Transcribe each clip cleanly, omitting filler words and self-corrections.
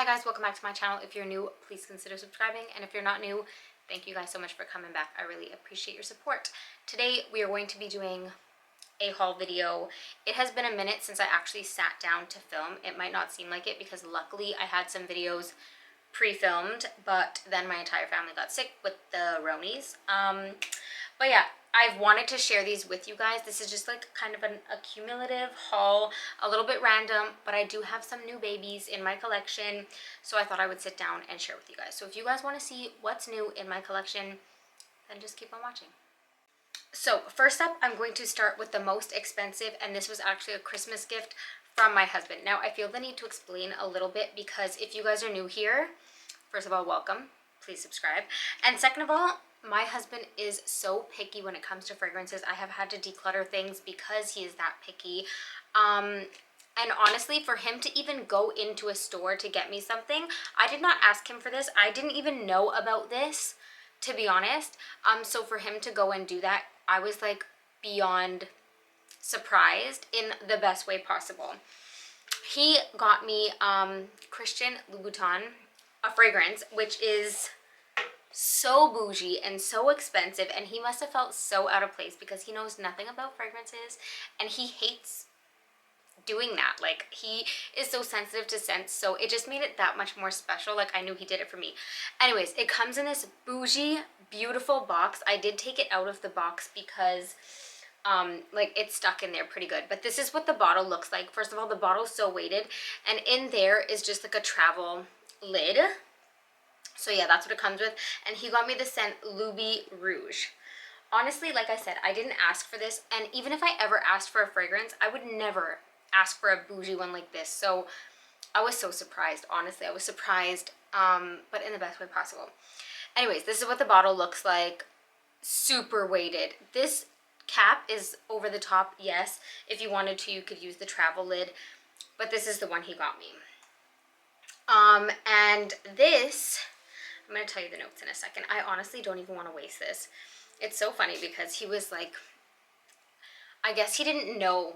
Hi guys, welcome back to my channel. If you're new, please consider subscribing, and if you're not new, thank you guys so much for coming back. I really appreciate your support. Today we are going to be doing a haul video. It has been a minute since I actually sat down to film. It might not seem like it because luckily I had some videos pre-filmed, but then my entire family got sick with the Ronies. But yeah, I've wanted to share these with you guys. This is just like kind of an accumulative haul, a little bit random, but I do have some new babies in my collection, so I thought I would sit down and share with you guys. So if you guys want to see what's new in my collection, then just keep on watching. So first up, I'm going to start with the most expensive, and this was actually a Christmas gift from my husband. Now, I feel the need to explain a little bit because if you guys are new here, first of all, welcome. Please subscribe. And second of all, my husband is so picky when it comes to fragrances. I have had to declutter things because he is that picky. And honestly, for him to even go into a store to get me something, I did not ask him for this. I didn't even know about this, to be honest. So for him to go and do that, I was like beyond surprised in the best way possible. He got me Christian Louboutin, a fragrance, which is so bougie and so expensive, and he must have felt so out of place because he knows nothing about fragrances and he hates doing that. Like, he is so sensitive to scents, so it just made it that much more special. Like, I knew he did it for me. Anyways, it comes in this bougie, beautiful box. I did take it out of the box because like it's stuck in there pretty good, but this is what the bottle looks like. First of all, the bottle's so weighted, and in there is just like a travel lid. So yeah, that's what it comes with. And he got me the scent Loubirouge. Honestly, like I said, I didn't ask for this, and even if I ever asked for a fragrance, I would never ask for a bougie one like this. So I was so surprised. Honestly, I was surprised, but in the best way possible. Anyways, this is what the bottle looks like. Super weighted. This cap is over the top. Yes, if you wanted to, you could use the travel lid, but this is the one he got me. And this, I'm going to tell you the notes in a second. I honestly don't even want to waste this. It's so funny because he was like, I guess he didn't know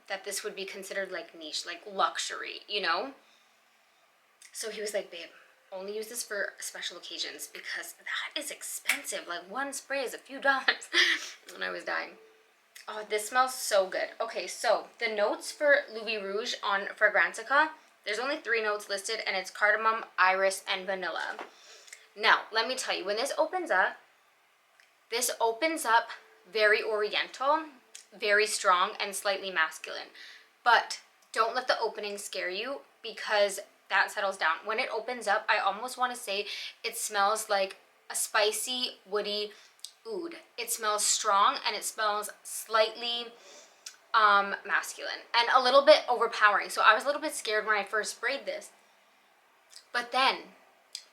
that this would be considered like niche, like luxury, you know? So he was like, babe, only use this for special occasions because that is expensive. Like, one spray is a few dollars. And I was dying. Oh, this smells so good. Okay, so the notes for Loubirouge on Fragrantica, there's only 3 notes listed, and it's cardamom, iris, and vanilla. Now, let me tell you, when this opens up very oriental, very strong, and slightly masculine. But don't let the opening scare you because that settles down. When it opens up, I almost want to say it smells like a spicy, woody oud. It smells strong, and it smells slightly masculine and a little bit overpowering. So I was a little bit scared when I first sprayed this, but then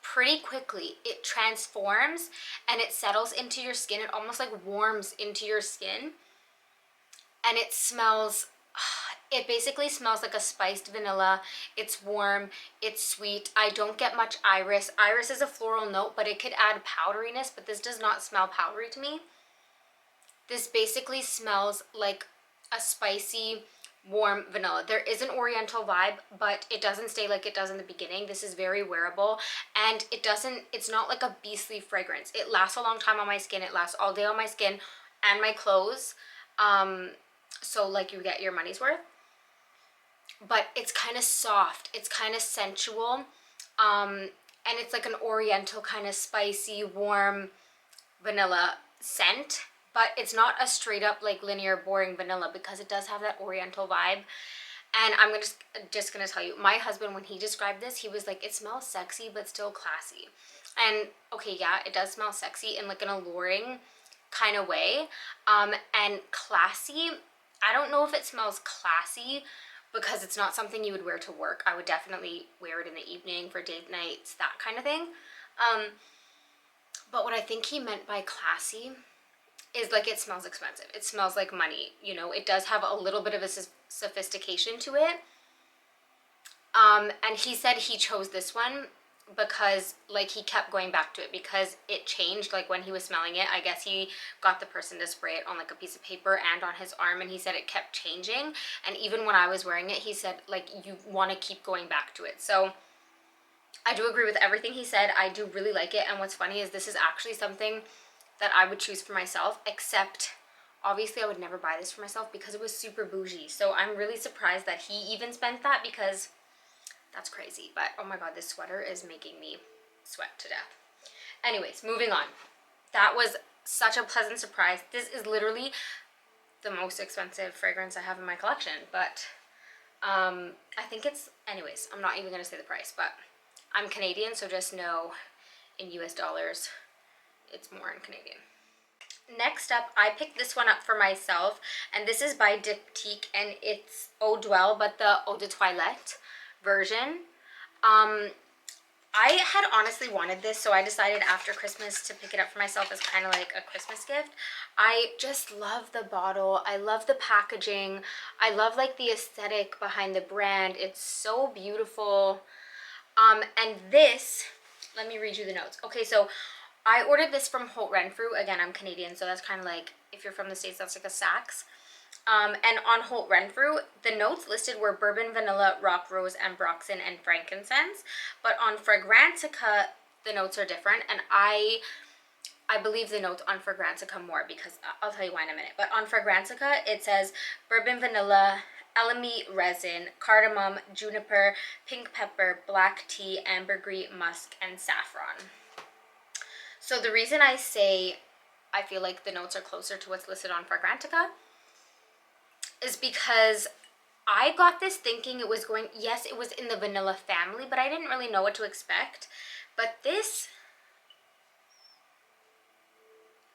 pretty quickly it transforms and it settles into your skin. It almost like warms into your skin, and it smells, it basically smells like a spiced vanilla. It's warm, it's sweet. I don't get much iris. Iris is a floral note, but it could add powderiness, but this does not smell powdery to me. This basically smells like a spicy, warm vanilla. There is an oriental vibe, but it doesn't stay like it does in the beginning. This is very wearable, and it's not like a beastly fragrance. It lasts a long time on my skin. It lasts all day on my skin and my clothes. So like you get your money's worth. But it's kind of soft. It's kind of sensual. And it's like an oriental kind of spicy, warm vanilla scent. But it's not a straight up like linear boring vanilla because it does have that oriental vibe. And I'm just gonna tell you, my husband, when he described this, he was like, it smells sexy but still classy. And okay, yeah, it does smell sexy in like an alluring kind of way. And classy, I don't know if it smells classy because it's not something you would wear to work. I would definitely wear it in the evening for date nights, that kind of thing. But what I think he meant by classy is like it smells expensive. It smells like money, you know. It does have a little bit of a sophistication to it. And he said he chose this one because like he kept going back to it because it changed like when he was smelling it. I guess he got the person to spray it on like a piece of paper and on his arm, and he said it kept changing. And even when I was wearing it, he said like you want to keep going back to it. So I do agree with everything he said. I do really like it. And what's funny is this is actually something that I would choose for myself, except obviously I would never buy this for myself because it was super bougie. So I'm really surprised that he even spent that, because that's crazy. But oh my god, this sweater is making me sweat to death. Anyways, moving on. That was such a pleasant surprise. This is literally the most expensive fragrance I have in my collection, but I think it's, anyways, I'm not even gonna say the price, but I'm Canadian, so just know in US dollars it's more in Canadian. Next up, I picked this one up for myself, and this is by Diptyque, and it's Eau de Toilette, but the Eau de Toilette version. I had honestly wanted this, so I decided after Christmas to pick it up for myself as kind of like a Christmas gift. I just love the bottle. I love the packaging. I love like the aesthetic behind the brand. It's so beautiful. And this, let me read you the notes. Okay, so I ordered this from Holt Renfrew. Again, I'm Canadian, so that's kind of like, if you're from the States, that's like a Saks. And on Holt Renfrew, the notes listed were bourbon, vanilla, rock rose, ambroxan, and frankincense. But on Fragrantica, the notes are different, and I believe the notes on Fragrantica more, because I'll tell you why in a minute. But on Fragrantica, it says bourbon, vanilla, elemi resin, cardamom, juniper, pink pepper, black tea, ambergris, musk, and saffron. So the reason I say I feel like the notes are closer to what's listed on Fragrantica is because I got this thinking it was going, yes, it was in the vanilla family, but I didn't really know what to expect. But this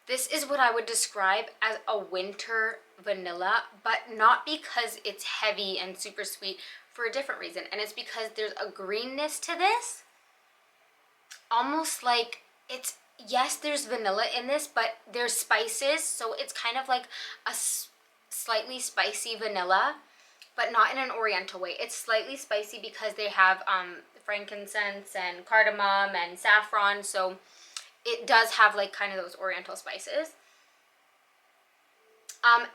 is what I would describe as a winter vanilla, but not because it's heavy and super sweet, for a different reason. And it's because there's a greenness to this, almost like it's, yes, there's vanilla in this, but there's spices, so it's kind of like a slightly spicy vanilla, but not in an oriental way. It's slightly spicy because they have frankincense and cardamom and saffron, so it does have like kind of those oriental spices.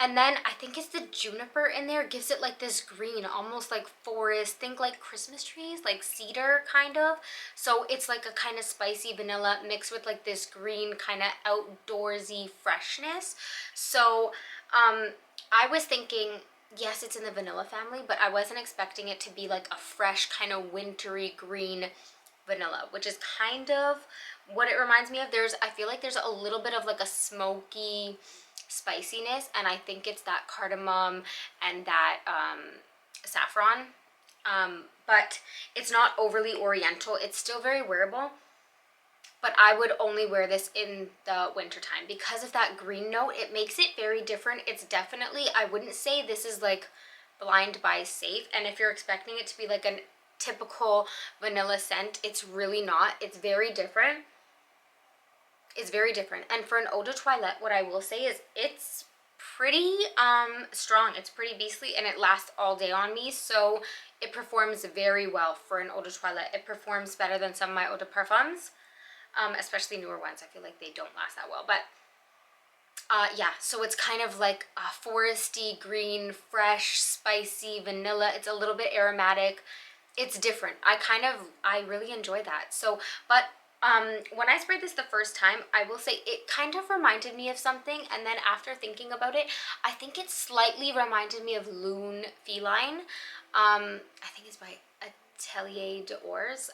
And then I think it's the juniper in there gives it like this green, almost like forest, think like Christmas trees, like cedar kind of. So it's like a kind of spicy vanilla mixed with like this green kind of outdoorsy freshness. So I was thinking, yes, it's in the vanilla family, but I wasn't expecting it to be like a fresh kind of wintry green vanilla, which is kind of what it reminds me of. I feel like there's a little bit of like a smoky spiciness, and I think it's that cardamom and that saffron, but it's not overly oriental. It's still very wearable, but I would only wear this in the winter time because of that green note. It makes it very different. It's definitely, I wouldn't say this is like blind buy safe, and if you're expecting it to be like a typical vanilla scent, it's really not. It's very different. It's very different. And for an Eau de Toilette, what I will say is it's pretty strong. It's pretty beastly, and it lasts all day on me, so it performs very well for an Eau de Toilette. It performs better than some of my Eau de Parfums, especially newer ones. I feel like they don't last that well, but yeah, so it's kind of like a foresty green, fresh, spicy vanilla. It's a little bit aromatic. It's different. I really enjoy that. So, but when I sprayed this the first time, I will say it kind of reminded me of something, and then after thinking about it, I think it slightly reminded me of Lune Feline. I think it's by Atelier d'Ors.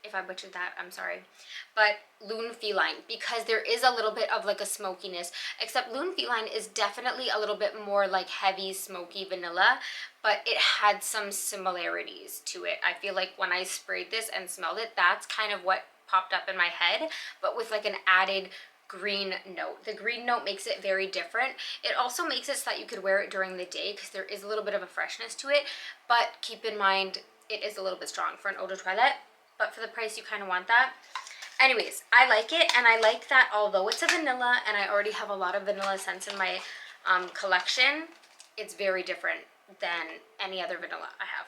If I butchered that, I'm sorry. But Lune Feline, because there is a little bit of like a smokiness, except Lune Feline is definitely a little bit more like heavy, smoky vanilla, but it had some similarities to it. I feel like when I sprayed this and smelled it, that's kind of what popped up in my head, but with like an added green note. The green note makes it very different. It also makes it so that you could wear it during the day because there is a little bit of a freshness to it, but keep in mind it is a little bit strong for an Eau de Toilette, but for the price you kind of want that. Anyways, I like it, and I like that although it's a vanilla and I already have a lot of vanilla scents in my collection, it's very different than any other vanilla I have.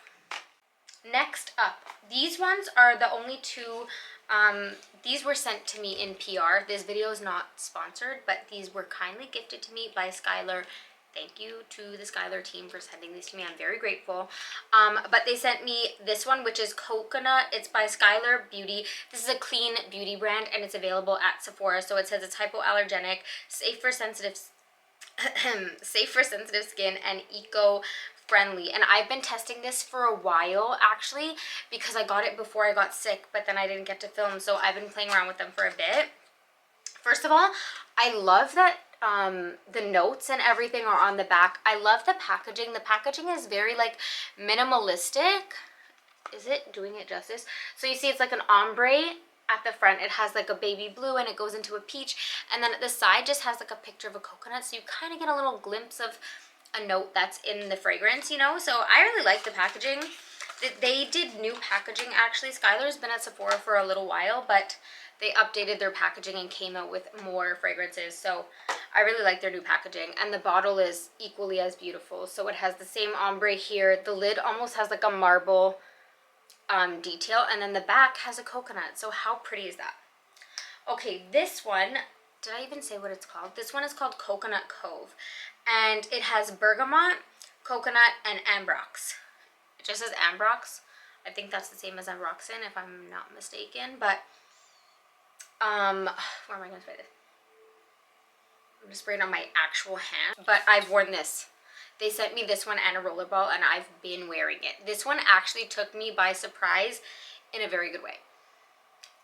Next up, these ones are the only two, these were sent to me in PR. This video is not sponsored, but these were kindly gifted to me by Skylar Thank you to the Skylar team for sending these to me. I'm very grateful. But they sent me this one, which is Coconut. It's by Skylar Beauty. This is a clean beauty brand, and it's available at Sephora. So it says it's hypoallergenic, safe for sensitive safe for sensitive skin, and eco-friendly. And I've been testing this for a while, actually, because I got it before I got sick, but then I didn't get to film, so I've been playing around with them for a bit. First of all, I love that the notes and everything are on the back. I love the packaging. The packaging is very like minimalistic. Is it doing it justice? So you see it's like an ombre at the front. It has like a baby blue and it goes into a peach, and then at the side just has like a picture of a coconut, so you kind of get a little glimpse of a note that's in the fragrance, you know. So I really like the packaging. They did new packaging, actually. Skylar's been at Sephora for a little while, but they updated their packaging and came out with more fragrances. So I really like their new packaging, and the bottle is equally as beautiful. So it has the same ombre here. The lid almost has like a marble detail, and then the back has a coconut. So how pretty is that? Okay, this one, did I even say what it's called? This one is called Coconut Cove, and it has bergamot, coconut, and ambrox. It just says ambrox. I think that's the same as ambroxan, if I'm not mistaken. But where am I going to spray this? I'm going to spray it on my actual hand, but I've worn this. They sent me this one and a rollerball, and I've been wearing it. This one actually took me by surprise in a very good way.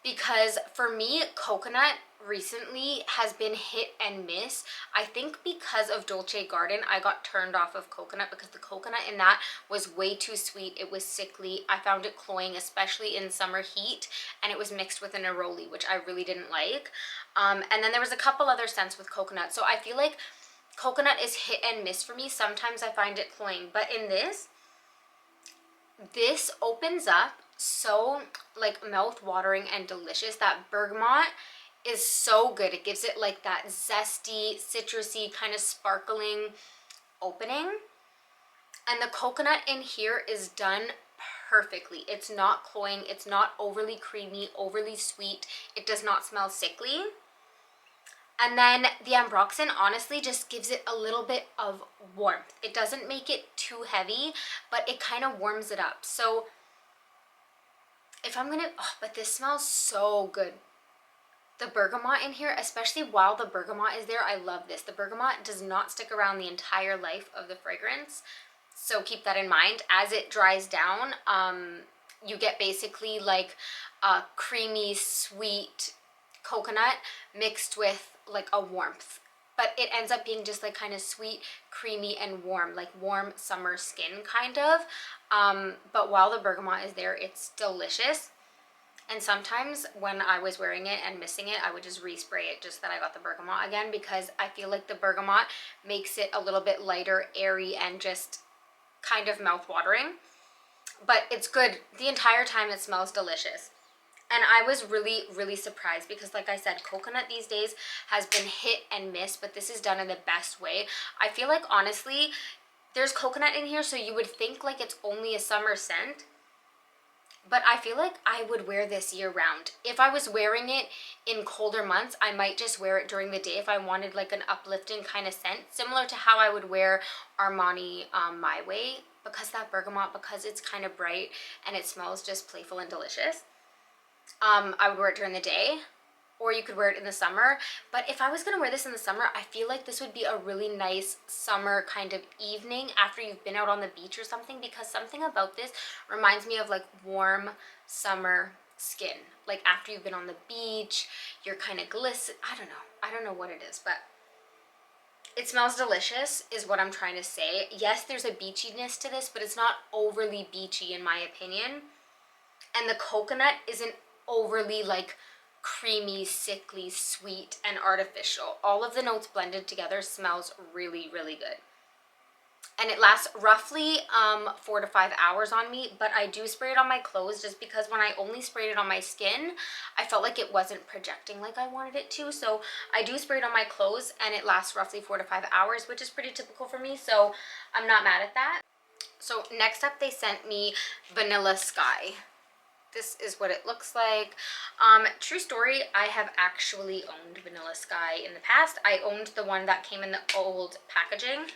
Because for me, coconut recently has been hit and miss. I think because of Dolce Garden, I got turned off of coconut because the coconut in that was way too sweet. It was sickly. I found it cloying, especially in summer heat, and it was mixed with a neroli, which I really didn't like. And then there was a couple other scents with coconut. So I feel like coconut is hit and miss for me. Sometimes I find it cloying, but in this opens up so like mouth-watering and delicious. That bergamot is so good. It gives it like that zesty, citrusy, kind of sparkling opening. And the coconut in here is done perfectly. It's not cloying. It's not overly creamy, overly sweet. It does not smell sickly. And then the ambroxan honestly just gives it a little bit of warmth. It doesn't make it too heavy, but it kind of warms it up. So if I'm gonna, oh, but this smells so good. The bergamot in here, especially while the bergamot is there, I love this. The bergamot does not stick around the entire life of the fragrance, so keep that in mind. As it dries down, you get basically like a creamy, sweet coconut mixed with like a warmth, but it ends up being just like kind of sweet, creamy, and warm, like warm summer skin kind of. But while the bergamot is there, it's delicious. And sometimes when I was wearing it and missing it, I would just respray it just that I got the bergamot again, because I feel like the bergamot makes it a little bit lighter, airy, and just kind of mouth-watering. But it's good. The entire time it smells delicious. And I was really, really surprised because, like I said, coconut these days has been hit and miss, but this is done in the best way. I feel like, honestly, there's coconut in here, so you would think like it's only a summer scent. But I feel like I would wear this year round. If I was wearing it in colder months, I might just wear it during the day if I wanted like an uplifting kind of scent, similar to how I would wear Armani My Way, because that bergamot, because it's kind of bright and it smells just playful and delicious. I would wear it during the day, or you could wear it in the summer. But if I was going to wear this in the summer, I feel like this would be a really nice summer kind of evening after you've been out on the beach or something, because something about this reminds me of like warm summer skin. Like after you've been on the beach, you're kind of glisten. I don't know what it is, but it smells delicious is what I'm trying to say. Yes, there's a beachiness to this, but it's not overly beachy in my opinion. And the coconut isn't overly like creamy, sickly, sweet, and artificial. All of the notes blended together smells really, really good. And it lasts roughly 4 to 5 hours on me, but I do spray it on my clothes just because when I only sprayed it on my skin, I felt like it wasn't projecting like I wanted it to. So I do spray it on my clothes, and it lasts roughly 4 to 5 hours, which is pretty typical for me, so I'm not mad at that. So next up, they sent me Vanilla Sky. This is what it looks like. True story, I have actually owned Vanilla Sky in the past. I owned the one that came in the old packaging.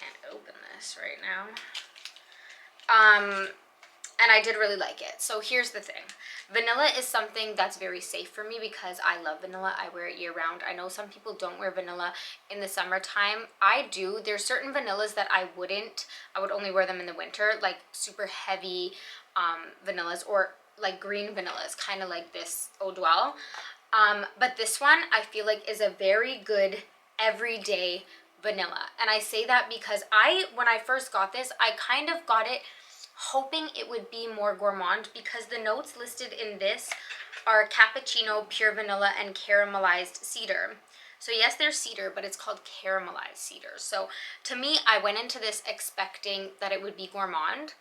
can't open this right now. And I did really like it. So here's the thing. Vanilla is something that's very safe for me because I love vanilla. I wear it year round. I know some people don't wear vanilla in the summertime. I do. There's certain vanillas that I wouldn't. I would only wear them in the winter, like super heavy vanillas, or like green vanillas, kind of like this Eau de Toilette. But this one I feel like is a very good everyday vanilla. And I say that because when I first got this, I kind of got it hoping it would be more gourmand, because the notes listed in this are cappuccino, pure vanilla, and caramelized cedar. So yes, there's cedar, but it's called caramelized cedar. So to me, I went into this expecting that it would be gourmand,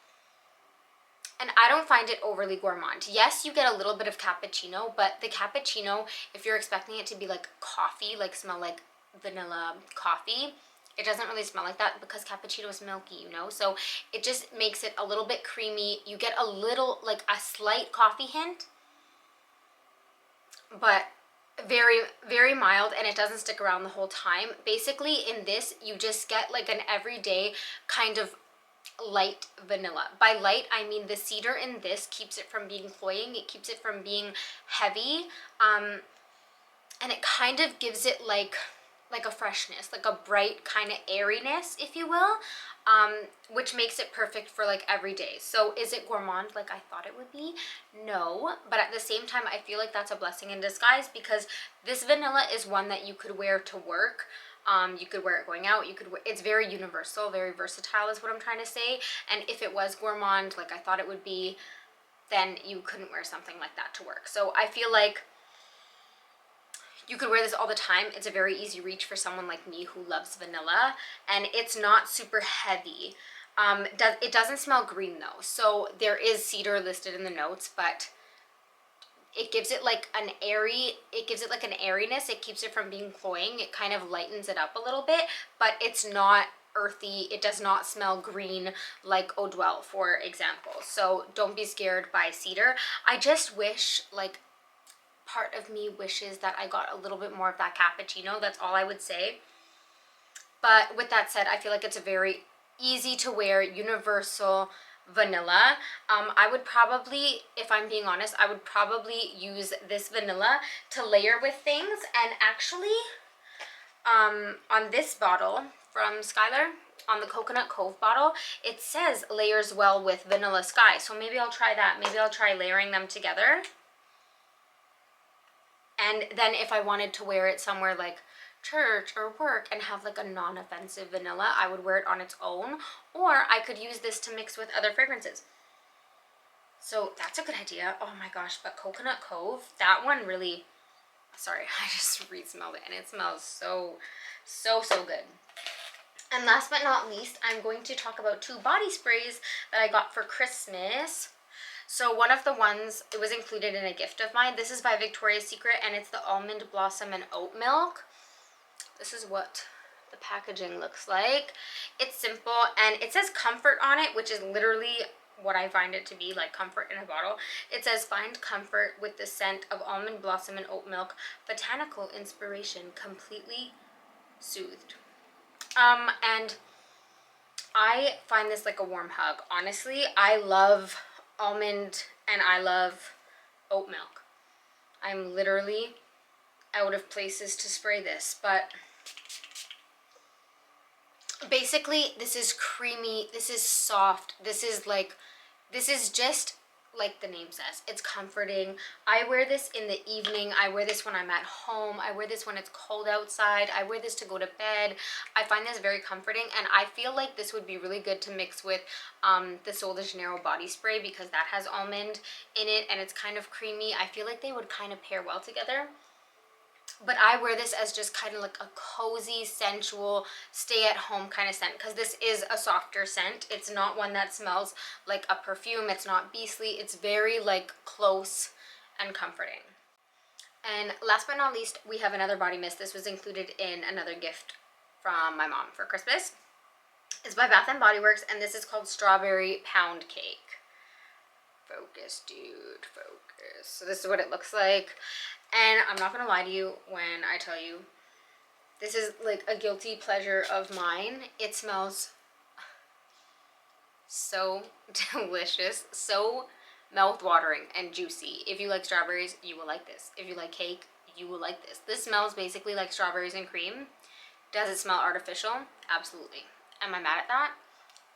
and I don't find it overly gourmand. Yes, you get a little bit of cappuccino, but the cappuccino, if you're expecting it to be like coffee, like smell like vanilla coffee, it doesn't really smell like that because cappuccino is milky, you know? So it just makes it a little bit creamy. You get a little, like a slight coffee hint, but very, very mild, and it doesn't stick around the whole time. Basically, in this, you just get like an everyday kind of light vanilla. By light, I mean the cedar in this keeps it from being cloying. It keeps it from being heavy, and it kind of gives it like a freshness, like a bright kind of airiness, if you will, which makes it perfect for like every day. So is it gourmand like I thought it would be? No, but at the same time, I feel like that's a blessing in disguise, because this vanilla is one that you could wear to work. You could wear it going out. It's very universal, very versatile is what I'm trying to say. And if it was gourmand like I thought it would be, then you couldn't wear something like that to work. So I feel like you could wear this all the time. It's a very easy reach for someone like me who loves vanilla, and it's not super heavy. It doesn't smell green though. So there is cedar listed in the notes, but it gives it like an airiness. It keeps it from being cloying. It kind of lightens it up a little bit, but it's not earthy. It does not smell green like Eau de Toilette, for example. So don't be scared by cedar. I just wish, like, part of me wishes that I got a little bit more of that cappuccino. That's all I would say. But with that said, I feel like it's a very easy to wear, universal vanilla. I would probably, if I'm being honest, I would probably use this vanilla to layer with things. And actually, on this bottle from Skylar, on the Coconut Cove bottle, it says layers well with Vanilla Sky. So maybe I'll try that. Maybe I'll try layering them together. And then if I wanted to wear it somewhere like church or work and have like a non-offensive vanilla, I would wear it on its own, or I could use this to mix with other fragrances. So that's a good idea. Oh my gosh, but Coconut Cove, that one really, sorry, I just re-smelled it and it smells so good. And last but not least, I'm going to talk about 2 body sprays that I got for Christmas. So one of the ones, it was included in a gift of mine. This is by Victoria's Secret, and it's the Almond Blossom and Oat Milk. This is what the packaging looks like. It's simple, and it says comfort on it, which is literally what I find it to be, like comfort in a bottle. It says find comfort with the scent of almond blossom and oat milk, botanical inspiration, completely soothed. And I find this like a warm hug. Honestly, I love almond and I love oat milk. I'm literally out of places to spray this, but basically this is creamy, this is soft, this is just like the name says, it's comforting. I wear this in the evening, I wear this when I'm at home, I wear this when it's cold outside, I wear this to go to bed. I find this very comforting, and I feel like this would be really good to mix with the Sol de Janeiro body spray, because that has almond in it and it's kind of creamy. I feel like they would kind of pair well together. But I wear this as just kind of like a cozy, sensual, stay-at-home kind of scent, because this is a softer scent. It's not one that smells like a perfume. It's not beastly. It's very like close and comforting. And last but not least, we have another body mist. This was included in another gift from my mom for Christmas. It's by Bath & Body Works, and this is called Strawberry Pound Cake. Focus, dude, focus. So this is what it looks like. And I'm not gonna lie to you when I tell you This is like a guilty pleasure of mine. It smells so delicious, so mouth-watering and juicy. If you like strawberries, you will like this. If you like cake, you will like this. This smells basically like strawberries and cream. Does it smell artificial? Absolutely. Am I mad at that?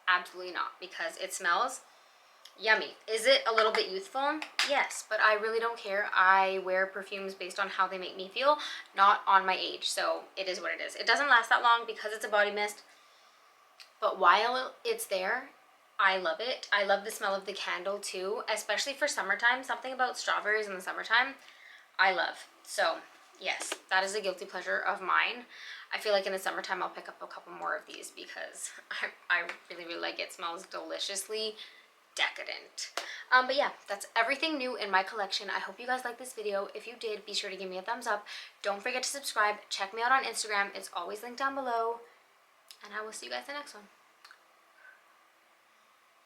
Absolutely not, because it smells yummy. Is it a little bit youthful? Yes, but I really don't care. I wear perfumes based on how they make me feel, not on my age. So it is what it is. It doesn't last that long because it's a body mist, but while it's there, I love it. I love the smell of the candle too, especially for summertime. Something about strawberries in the summertime, I love. So yes, that is a guilty pleasure of mine. I feel like in the summertime I'll pick up a couple more of these because I really, really like it. It smells deliciously decadent. But yeah, that's everything new in my collection. I hope you guys liked this video. If you did, be sure to give me a thumbs up. Don't forget to subscribe. Check me out on Instagram. It's always linked down below. And I will see you guys in the next one.